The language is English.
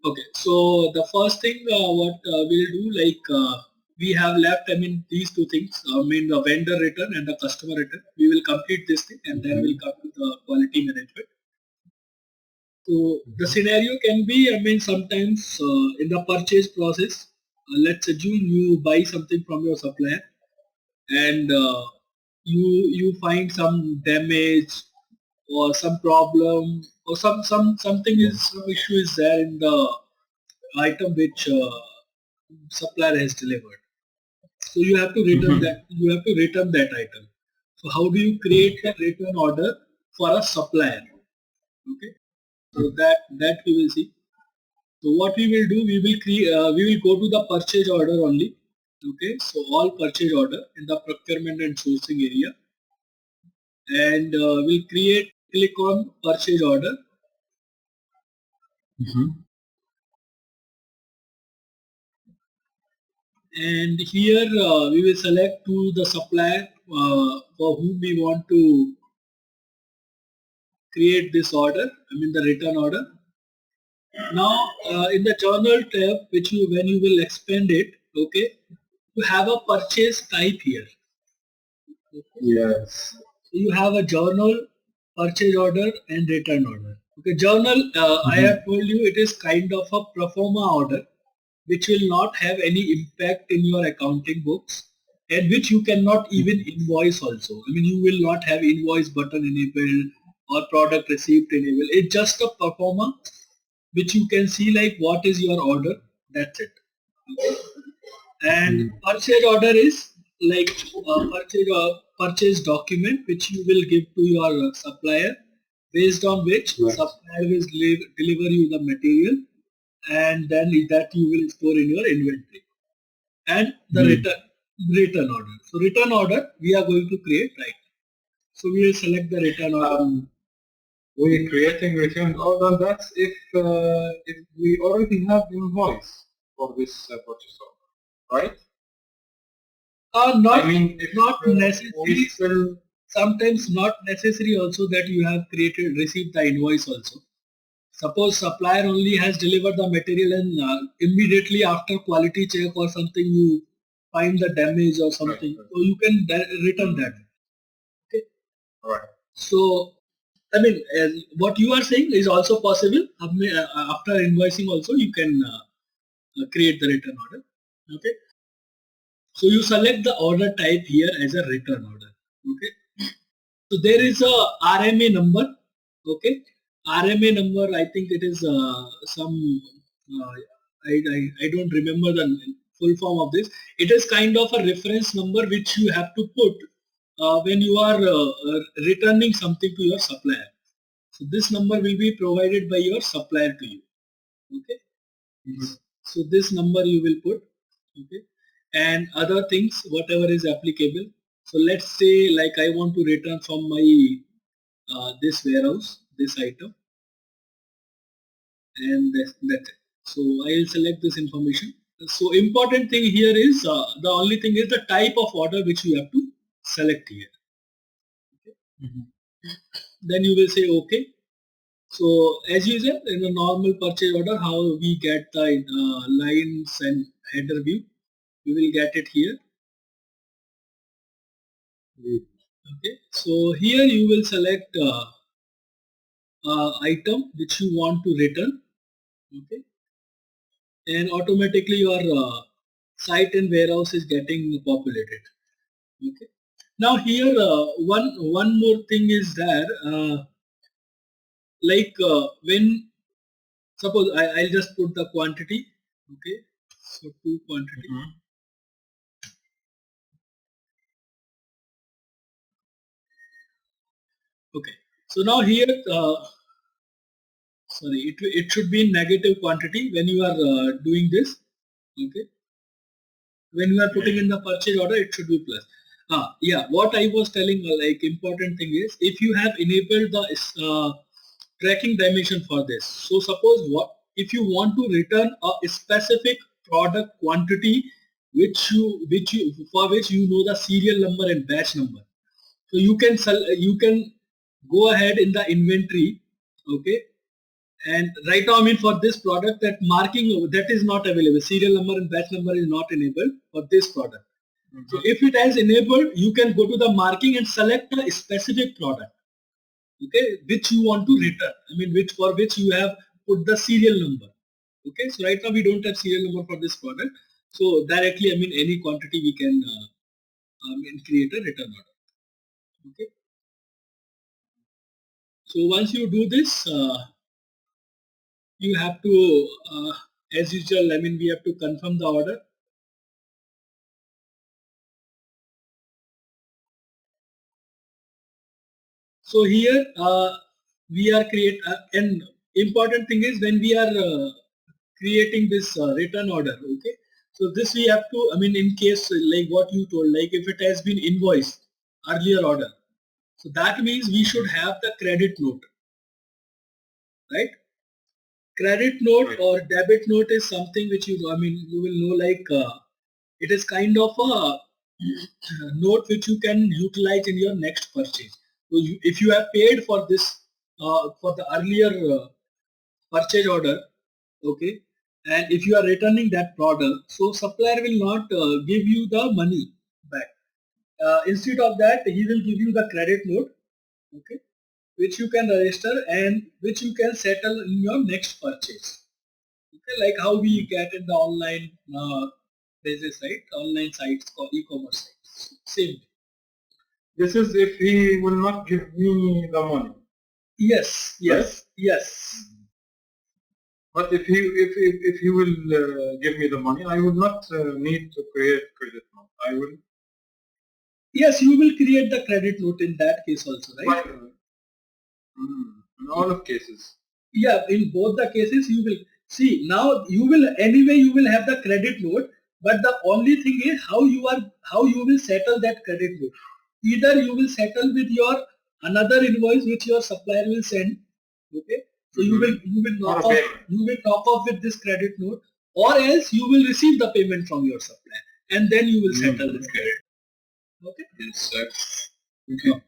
Okay, so the first thing what we'll do, like we have left, I mean, these two things, I mean, the vendor return and the customer return. We will complete this thing and then we'll come to the quality management. So the scenario can be, I mean, sometimes in the purchase process, let's assume you buy something from your supplier and you find some damage or some problem or something is some issue is there in the item which supplier has delivered. So you have to return that. You have to return that item. So how do you create a return order for a supplier? Okay. So that we will see. So what we will do, we will create. We will go to the purchase order only. Okay. So all purchase order in the procurement and sourcing area, and we'll create. Click on purchase order. And here we will select to the supplier for whom we want to create this order, I mean the return order. Now in the journal tab, which you when you will expand it, okay, you have a purchase type here. Yes. So you have a journal, purchase order, and return order. Okay, journal. I have told you it is kind of a pro forma order, which will not have any impact in your accounting books, and which you cannot even invoice also. I mean, you will not have invoice button enabled or product receipt enabled. It's just a pro forma which you can see like what is your order. That's it. Okay. And purchase order is like purchase document which you will give to your supplier, based on which supplier will deliver you the material, and then that you will store in your inventory. And the return order. So return order we are going to create right. So we will select the return order. We're creating return order. That's if we already have invoice for this purchase order, right? Not, I mean, if not we necessarily. still Sometimes not necessary also that you have received the invoice also. Suppose supplier only has delivered the material and immediately after quality check or something you find the damage or something, Right. so you can return that. Okay. Right. So I mean, what you are saying is also possible. After invoicing also you can create the return order. Okay. So you select the order type here as a return order. Okay. So there is a RMA number. Okay. RMA number, I think it is some, uh, I don't remember the full form of this. It is kind of a reference number which you have to put when you are returning something to your supplier. So this number will be provided by your supplier to you. Okay. So this number you will put. Okay. And other things, whatever is applicable. So let's say like I want to return from my this warehouse, this item, and that's it. So I will select this information. So important thing here is the only thing is the type of order which you have to select here. Okay. Then you will say OK. So as usual in a normal purchase order, how we get the lines and header view, we will get it here. Okay. So here you will select item which you want to return. Okay. And automatically your site and warehouse is getting populated. Okay. Now here one more thing is there, like when suppose I'll just put the quantity. Okay. So to quantity. Okay. So now here sorry, it should be in negative quantity when you are doing this. Okay. When you are putting in the purchase order, it should be plus. Yeah, what I was telling, like important thing is if you have enabled the tracking dimension for this. So suppose what if you want to return a specific product quantity which you for which you know the serial number and batch number. So you can go ahead in the inventory. Okay. And right now, I mean, for this product, that marking that is not available. Serial number and batch number is not enabled for this product. So if it is enabled, you can go to the marking and select a specific product, okay, which you want to return. I mean, for which you have put the serial number. Okay, so right now we don't have serial number for this product. So directly, I mean, any quantity we can create a return order. Okay. So once you do this, you have to, as usual, I mean, we have to confirm the order. So here we are an important thing is when we are creating this return order, okay. So this we have to, I mean, in case like what you told, like if it has been invoiced earlier order, so that means we should have the credit note, right? Credit note or debit note is something which you will know, like it is kind of a note which you can utilize in your next purchase. So if you have paid for this for the earlier purchase order, okay, and if you are returning that product, so supplier will not give you the money back. Instead of that, he will give you the credit note, okay, which you can register and which you can settle in your next purchase. Okay, like how we get in the online basis, right? Online sites or e-commerce sites. Same. This is if he will not give me the money. Yes, yes, right? Yes. But if he will give me the money, I will not need to create credit note. I will. Yes, you will create the credit note in that case also, right? In all of cases. Yeah, in both the cases you will see. Now you will have the credit note, but the only thing is how you will settle that credit note. Either you will settle with your another invoice which your supplier will send, okay. So you will knock off with this credit note, or else you will receive the payment from your supplier and then you will settle this credit. Okay. Yes, sir. Okay.